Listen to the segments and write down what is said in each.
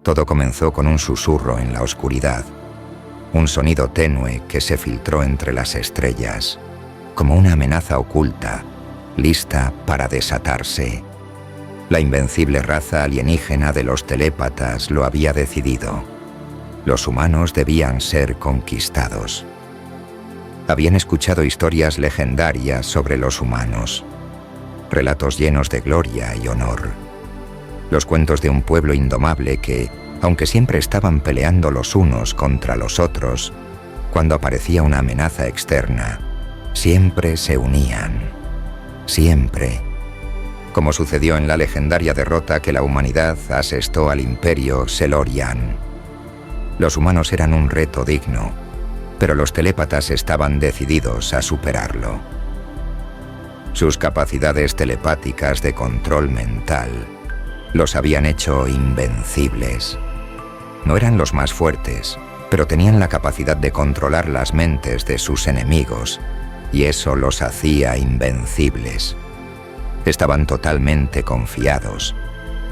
Todo comenzó con un susurro en la oscuridad, un sonido tenue que se filtró entre las estrellas, como una amenaza oculta, lista para desatarse. La invencible raza alienígena de los telépatas lo había decidido. Los humanos debían ser conquistados. Habían escuchado historias legendarias sobre los humanos, relatos llenos de gloria y honor. Los cuentos de un pueblo indomable que, aunque siempre estaban peleando los unos contra los otros, cuando aparecía una amenaza externa, siempre se unían. Siempre. Como sucedió en la legendaria derrota que la humanidad asestó al imperio Selorian. Los humanos eran un reto digno, pero los telépatas estaban decididos a superarlo. Sus capacidades telepáticas de control mental los habían hecho invencibles. No eran los más fuertes, pero tenían la capacidad de controlar las mentes de sus enemigos, y eso los hacía invencibles. Estaban totalmente confiados,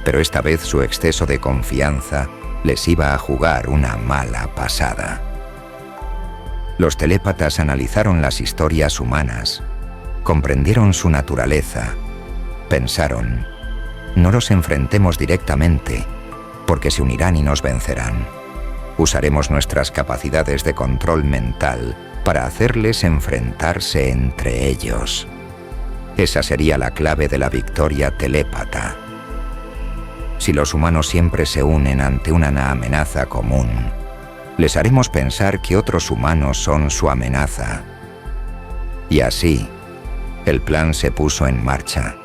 pero esta vez su exceso de confianza les iba a jugar una mala pasada. Los telépatas analizaron las historias humanas, comprendieron su naturaleza, pensaron: no los enfrentemos directamente, porque se unirán y nos vencerán. Usaremos nuestras capacidades de control mental para hacerles enfrentarse entre ellos. Esa sería la clave de la victoria telépata. Si los humanos siempre se unen ante una amenaza común, les haremos pensar que otros humanos son su amenaza. Y así, el plan se puso en marcha.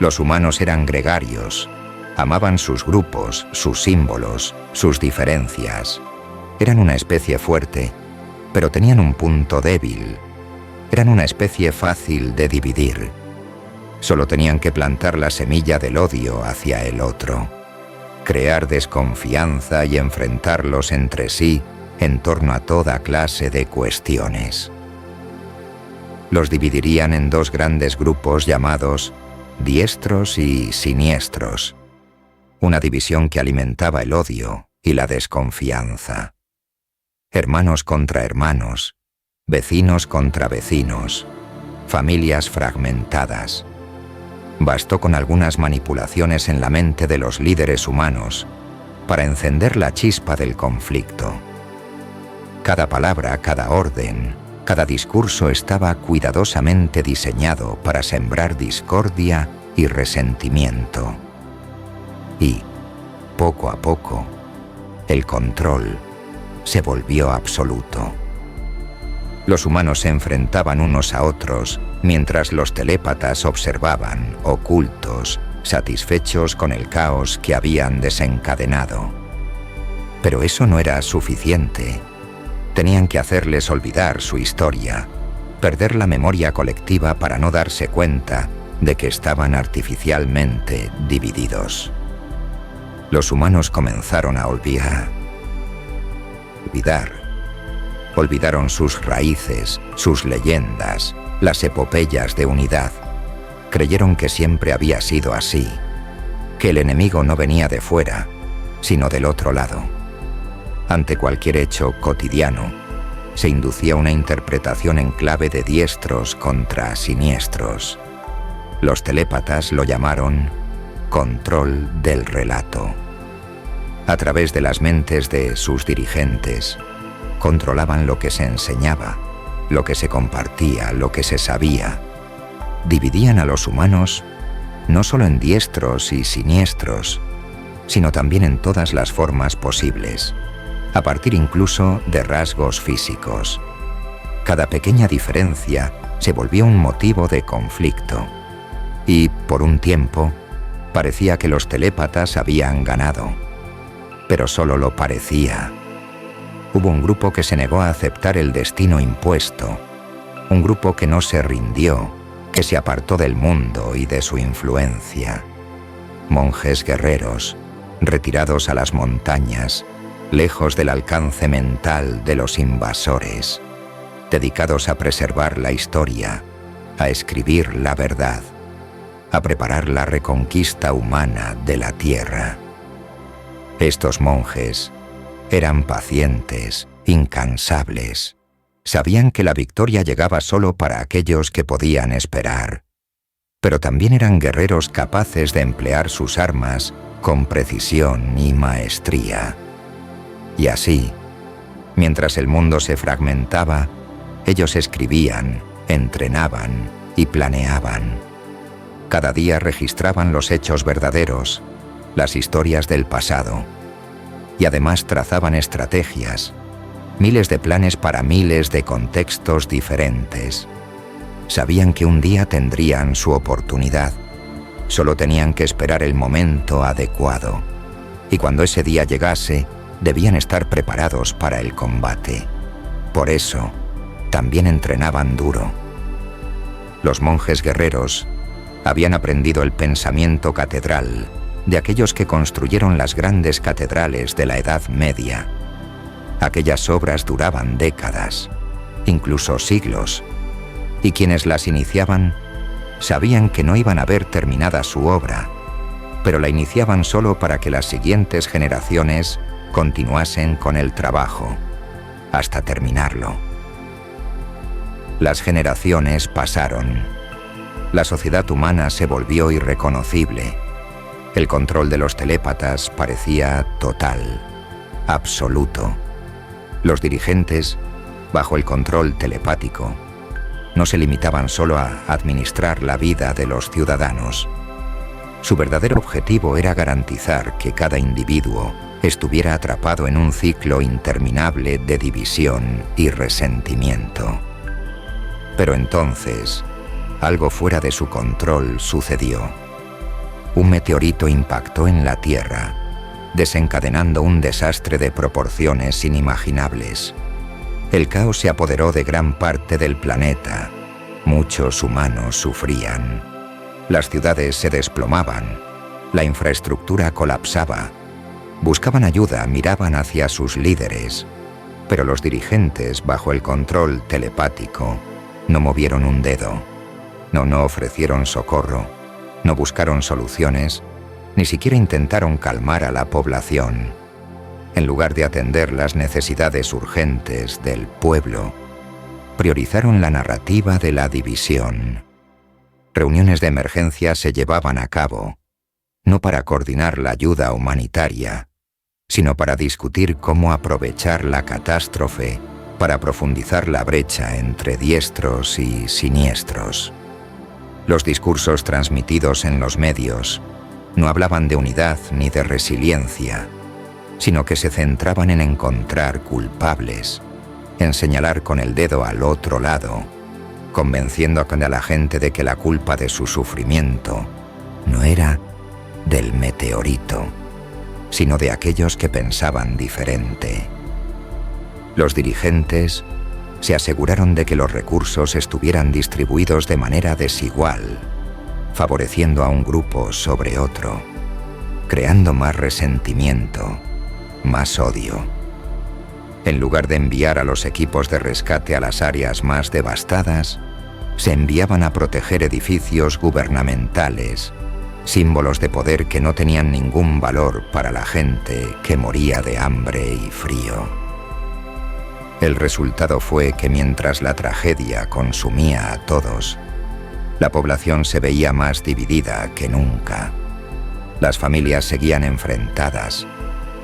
Los humanos eran gregarios, amaban sus grupos, sus símbolos, sus diferencias. Eran una especie fuerte, pero tenían un punto débil. Eran una especie fácil de dividir. Solo tenían que plantar la semilla del odio hacia el otro, crear desconfianza y enfrentarlos entre sí en torno a toda clase de cuestiones. Los dividirían en dos grandes grupos llamados diestros y siniestros, una división que alimentaba el odio y la desconfianza. Hermanos contra hermanos, vecinos contra vecinos, familias fragmentadas. Bastó con algunas manipulaciones en la mente de los líderes humanos para encender la chispa del conflicto. Cada palabra, cada orden, cada discurso estaba cuidadosamente diseñado para sembrar discordia y resentimiento. Y, poco a poco, el control se volvió absoluto. Los humanos se enfrentaban unos a otros mientras los telépatas observaban, ocultos, satisfechos con el caos que habían desencadenado. Pero eso no era suficiente. Tenían que hacerles olvidar su historia, perder la memoria colectiva para no darse cuenta de que estaban artificialmente divididos. Los humanos comenzaron a olvidar. Olvidaron sus raíces, sus leyendas, las epopeyas de unidad. Creyeron que siempre había sido así, que el enemigo no venía de fuera, sino del otro lado. Ante cualquier hecho cotidiano, se inducía una interpretación en clave de diestros contra siniestros. Los telépatas lo llamaron control del relato. A través de las mentes de sus dirigentes, controlaban lo que se enseñaba, lo que se compartía, lo que se sabía. Dividían a los humanos no solo en diestros y siniestros, sino también en todas las formas posibles, a partir incluso de rasgos físicos. Cada pequeña diferencia se volvió un motivo de conflicto, y, por un tiempo, parecía que los telépatas habían ganado. Pero solo lo parecía. Hubo un grupo que se negó a aceptar el destino impuesto, un grupo que no se rindió, que se apartó del mundo y de su influencia. Monjes guerreros, retirados a las montañas, lejos del alcance mental de los invasores, dedicados a preservar la historia, a escribir la verdad, a preparar la reconquista humana de la Tierra. Estos monjes eran pacientes, incansables. Sabían que la victoria llegaba solo para aquellos que podían esperar. Pero también eran guerreros capaces de emplear sus armas con precisión y maestría. Y así, mientras el mundo se fragmentaba, ellos escribían, entrenaban y planeaban. Cada día registraban los hechos verdaderos, las historias del pasado, y además trazaban estrategias, miles de planes para miles de contextos diferentes. Sabían que un día tendrían su oportunidad, solo tenían que esperar el momento adecuado, y cuando ese día llegase, debían estar preparados para el combate. Por eso, también entrenaban duro. Los monjes guerreros habían aprendido el pensamiento catedral de aquellos que construyeron las grandes catedrales de la Edad Media. Aquellas obras duraban décadas, incluso siglos, y quienes las iniciaban sabían que no iban a ver terminada su obra, pero la iniciaban solo para que las siguientes generaciones continuasen con el trabajo, hasta terminarlo. Las generaciones pasaron. La sociedad humana se volvió irreconocible. El control de los telépatas parecía total, absoluto. Los dirigentes, bajo el control telepático, no se limitaban solo a administrar la vida de los ciudadanos. Su verdadero objetivo era garantizar que cada individuo estuviera atrapado en un ciclo interminable de división y resentimiento. Pero entonces, algo fuera de su control sucedió. Un meteorito impactó en la Tierra, desencadenando un desastre de proporciones inimaginables. El caos se apoderó de gran parte del planeta. Muchos humanos sufrían. Las ciudades se desplomaban. La infraestructura colapsaba. Buscaban ayuda, miraban hacia sus líderes. Pero los dirigentes, bajo el control telepático, no movieron un dedo. No ofrecieron socorro. No buscaron soluciones. Ni siquiera intentaron calmar a la población. En lugar de atender las necesidades urgentes del pueblo, priorizaron la narrativa de la división. Reuniones de emergencia se llevaban a cabo, no para coordinar la ayuda humanitaria, sino para discutir cómo aprovechar la catástrofe para profundizar la brecha entre diestros y siniestros. Los discursos transmitidos en los medios no hablaban de unidad ni de resiliencia, sino que se centraban en encontrar culpables, en señalar con el dedo al otro lado, convenciendo a la gente de que la culpa de su sufrimiento no era del meteorito, sino de aquellos que pensaban diferente. Los dirigentes se aseguraron de que los recursos estuvieran distribuidos de manera desigual, favoreciendo a un grupo sobre otro, creando más resentimiento, más odio. En lugar de enviar a los equipos de rescate a las áreas más devastadas, se enviaban a proteger edificios gubernamentales, símbolos de poder que no tenían ningún valor para la gente que moría de hambre y frío. El resultado fue que mientras la tragedia consumía a todos, la población se veía más dividida que nunca. Las familias seguían enfrentadas,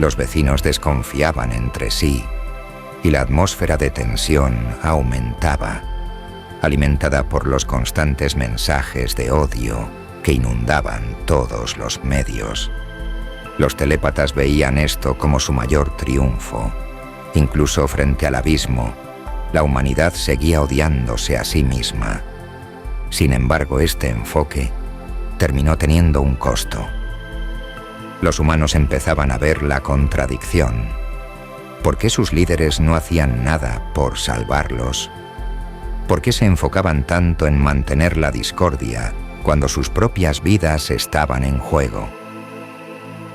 los vecinos desconfiaban entre sí, y la atmósfera de tensión aumentaba, alimentada por los constantes mensajes de odio que inundaban todos los medios. Los telépatas veían esto como su mayor triunfo. Incluso frente al abismo, la humanidad seguía odiándose a sí misma. Sin embargo, este enfoque terminó teniendo un costo. Los humanos empezaban a ver la contradicción. ¿Por qué sus líderes no hacían nada por salvarlos? ¿Por qué se enfocaban tanto en mantener la discordia cuando sus propias vidas estaban en juego?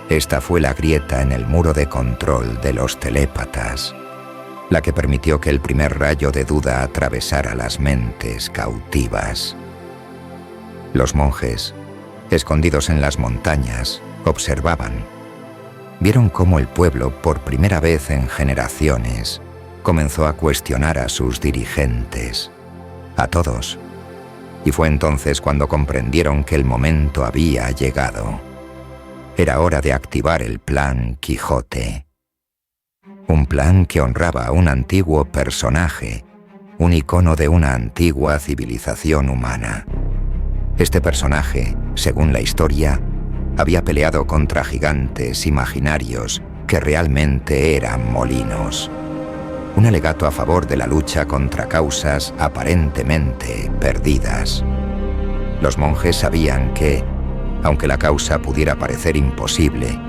Esta fue la grieta en el muro de control de los telépatas, la que permitió que el primer rayo de duda atravesara las mentes cautivas. Los monjes, escondidos en las montañas, observaban. vieron cómo el pueblo, por primera vez en generaciones, comenzó a cuestionar a sus dirigentes, a todos. Y fue entonces cuando comprendieron que el momento había llegado. Era hora de activar el Plan Quijote. Un plan que honraba a un antiguo personaje, un icono de una antigua civilización humana. Este personaje, según la historia, había peleado contra gigantes imaginarios que realmente eran molinos. Un alegato a favor de la lucha contra causas aparentemente perdidas. Los monjes sabían que, aunque la causa pudiera parecer imposible,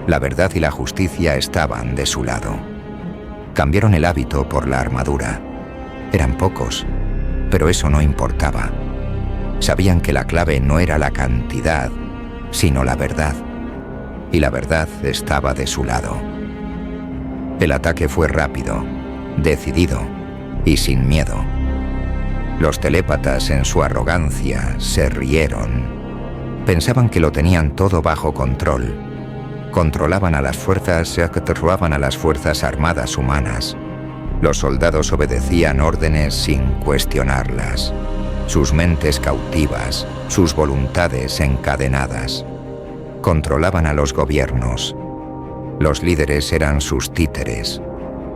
la verdad y la justicia estaban de su lado. Cambiaron el hábito por la armadura. Eran pocos, pero eso no importaba. Sabían que la clave no era la cantidad, sino la verdad, y la verdad estaba de su lado. El ataque fue rápido, decidido y sin miedo. Los telépatas, en su arrogancia, se rieron. Pensaban que lo tenían todo bajo control. Controlaban a las fuerzas armadas humanas. Los soldados obedecían órdenes sin cuestionarlas. Sus mentes cautivas, sus voluntades encadenadas. Controlaban a los gobiernos. Los líderes eran sus títeres,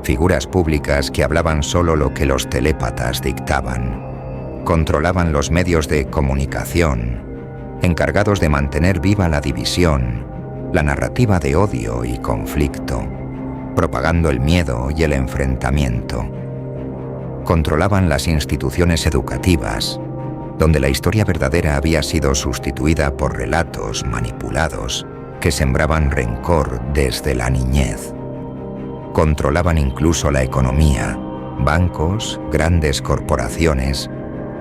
figuras públicas que hablaban solo lo que los telépatas dictaban. Controlaban los medios de comunicación, encargados de mantener viva la división, la narrativa de odio y conflicto, propagando el miedo y el enfrentamiento. Controlaban las instituciones educativas, donde la historia verdadera había sido sustituida por relatos manipulados que sembraban rencor desde la niñez. Controlaban incluso la economía, bancos, grandes corporaciones,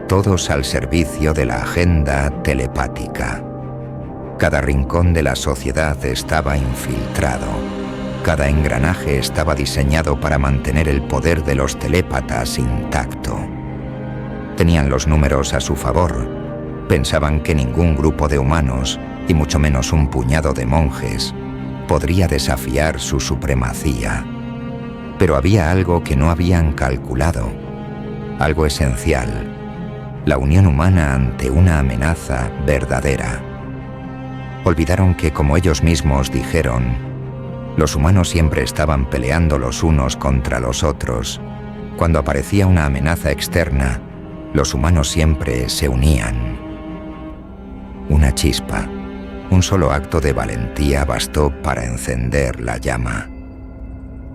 todos al servicio de la agenda telepática. Cada rincón de la sociedad estaba infiltrado. Cada engranaje estaba diseñado para mantener el poder de los telépatas intacto. Tenían los números a su favor. Pensaban que ningún grupo de humanos, y mucho menos un puñado de monjes, podría desafiar su supremacía. Pero había algo que no habían calculado, algo esencial: la unión humana ante una amenaza verdadera. Olvidaron que, como ellos mismos dijeron, los humanos siempre estaban peleando los unos contra los otros. Cuando aparecía una amenaza externa, los humanos siempre se unían. Una chispa, un solo acto de valentía bastó para encender la llama.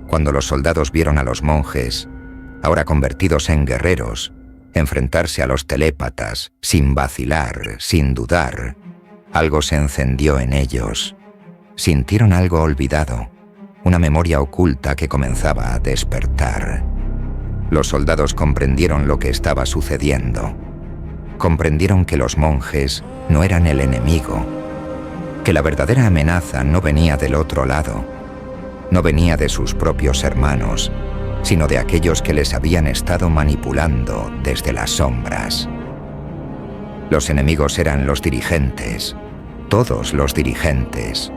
Cuando los soldados vieron a los monjes, ahora convertidos en guerreros, enfrentarse a los telépatas, sin vacilar, sin dudar, algo se encendió en ellos. Sintieron algo olvidado, una memoria oculta que comenzaba a despertar. Los soldados comprendieron lo que estaba sucediendo. Comprendieron que los monjes no eran el enemigo, que la verdadera amenaza no venía del otro lado, no venía de sus propios hermanos, sino de aquellos que les habían estado manipulando desde las sombras. Los enemigos eran los dirigentes, todos los dirigentes,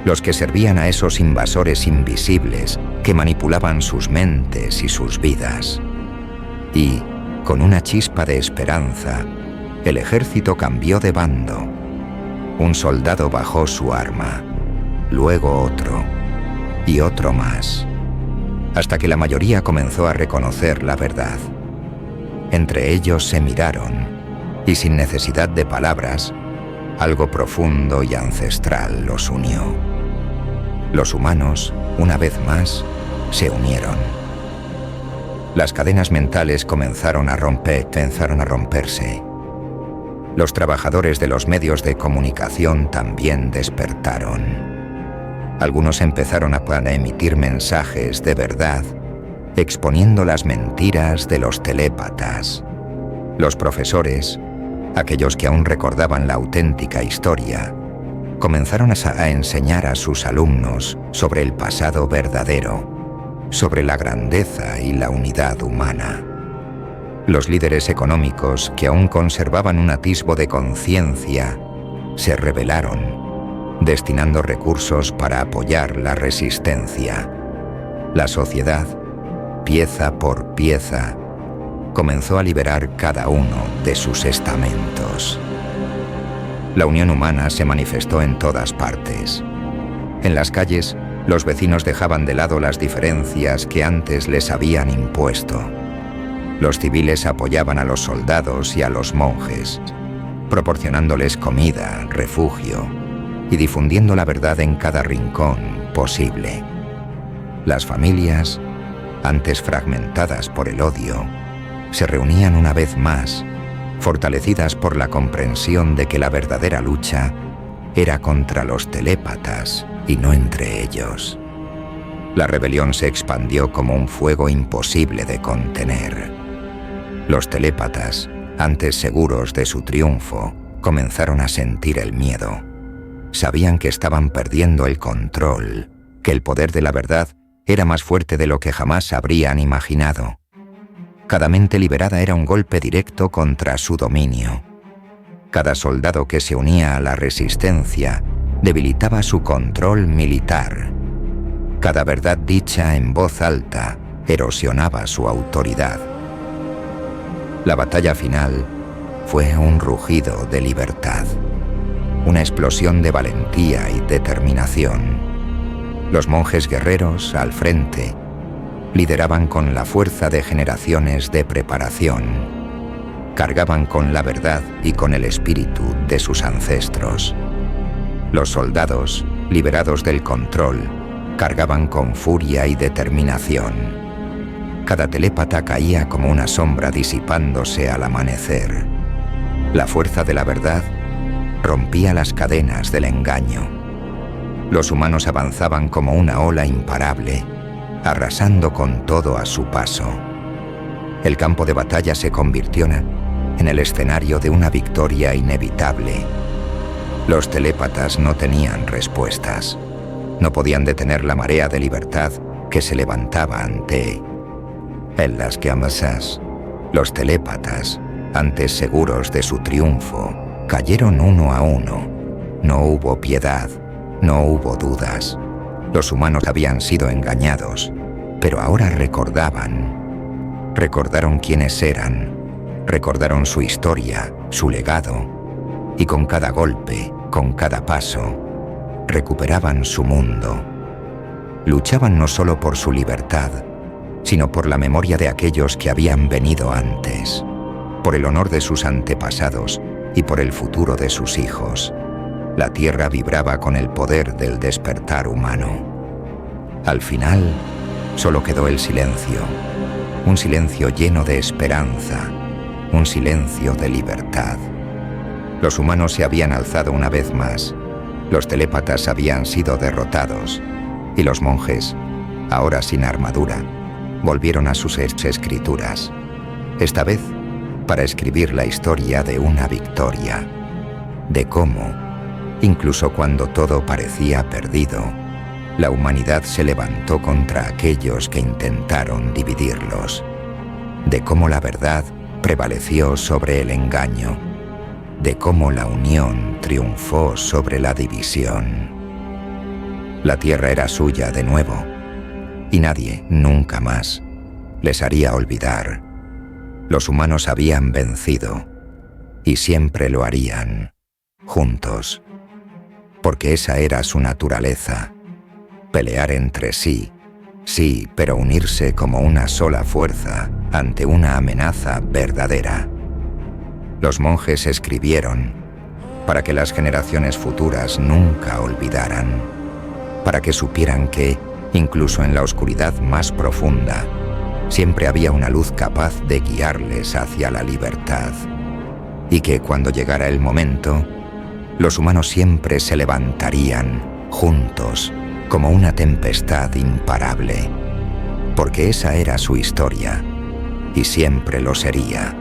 los que servían a esos invasores invisibles que manipulaban sus mentes y sus vidas. Y, con una chispa de esperanza, el ejército cambió de bando. Un soldado bajó su arma, luego otro, y otro más, hasta que la mayoría comenzó a reconocer la verdad. Entre ellos se miraron, y sin necesidad de palabras, algo profundo y ancestral los unió. Los humanos, una vez más, se unieron. Las cadenas mentales comenzaron a romperse. Los trabajadores de los medios de comunicación también despertaron. Algunos empezaron a emitir mensajes de verdad, exponiendo las mentiras de los telépatas. Los profesores, aquellos que aún recordaban la auténtica historia, comenzaron a enseñar a sus alumnos sobre el pasado verdadero, sobre la grandeza y la unidad humana. Los líderes económicos, que aún conservaban un atisbo de conciencia, se rebelaron, destinando recursos para apoyar la resistencia. La sociedad, pieza por pieza, comenzó a liberar cada uno de sus estamentos. La unión humana se manifestó en todas partes. En las calles, los vecinos dejaban de lado las diferencias que antes les habían impuesto. Los civiles apoyaban a los soldados y a los monjes, proporcionándoles comida, refugio y difundiendo la verdad en cada rincón posible. Las familias, antes fragmentadas por el odio, se reunían una vez más, fortalecidas por la comprensión de que la verdadera lucha era contra los telépatas y no entre ellos. La rebelión se expandió como un fuego imposible de contener. Los telépatas, antes seguros de su triunfo, comenzaron a sentir el miedo. Sabían que estaban perdiendo el control, que el poder de la verdad era más fuerte de lo que jamás habrían imaginado. Cada mente liberada era un golpe directo contra su dominio. Cada soldado que se unía a la resistencia debilitaba su control militar. Cada verdad dicha en voz alta erosionaba su autoridad. La batalla final fue un rugido de libertad, una explosión de valentía y determinación. Los monjes guerreros, al frente, lideraban con la fuerza de generaciones de preparación. Cargaban con la verdad y con el espíritu de sus ancestros. Los soldados, liberados del control, cargaban con furia y determinación. Cada telépata caía como una sombra disipándose al amanecer. La fuerza de la verdad rompía las cadenas del engaño. Los humanos avanzaban como una ola imparable, arrasando con todo a su paso. El campo de batalla se convirtió en el escenario de una victoria inevitable. Los telépatas no tenían respuestas. No podían detener la marea de libertad que se levantaba ante en las que amasas. Los telépatas, antes seguros de su triunfo, cayeron uno a uno. No hubo piedad, no hubo dudas. Los humanos habían sido engañados, pero ahora recordaban. Recordaron quiénes eran, recordaron su historia, su legado, y con cada golpe, con cada paso, recuperaban su mundo. Luchaban no solo por su libertad, sino por la memoria de aquellos que habían venido antes, por el honor de sus antepasados y por el futuro de sus hijos. La tierra vibraba con el poder del despertar humano. Al final, solo quedó el silencio, un silencio lleno de esperanza, un silencio de libertad. Los humanos se habían alzado una vez más, los telépatas habían sido derrotados, y los monjes, ahora sin armadura, volvieron a sus escrituras, esta vez para escribir la historia de una victoria, de cómo, incluso cuando todo parecía perdido, la humanidad se levantó contra aquellos que intentaron dividirlos, de cómo la verdad prevaleció sobre el engaño, de cómo la unión triunfó sobre la división. La tierra era suya de nuevo, y nadie, nunca más, les haría olvidar. Los humanos habían vencido, y siempre lo harían, juntos, porque esa era su naturaleza, pelear entre sí, sí, pero unirse como una sola fuerza ante una amenaza verdadera. Los monjes escribieron para que las generaciones futuras nunca olvidaran, para que supieran que, incluso en la oscuridad más profunda, siempre había una luz capaz de guiarles hacia la libertad, y que cuando llegara el momento, los humanos siempre se levantarían, juntos, como una tempestad imparable, porque esa era su historia, y siempre lo sería.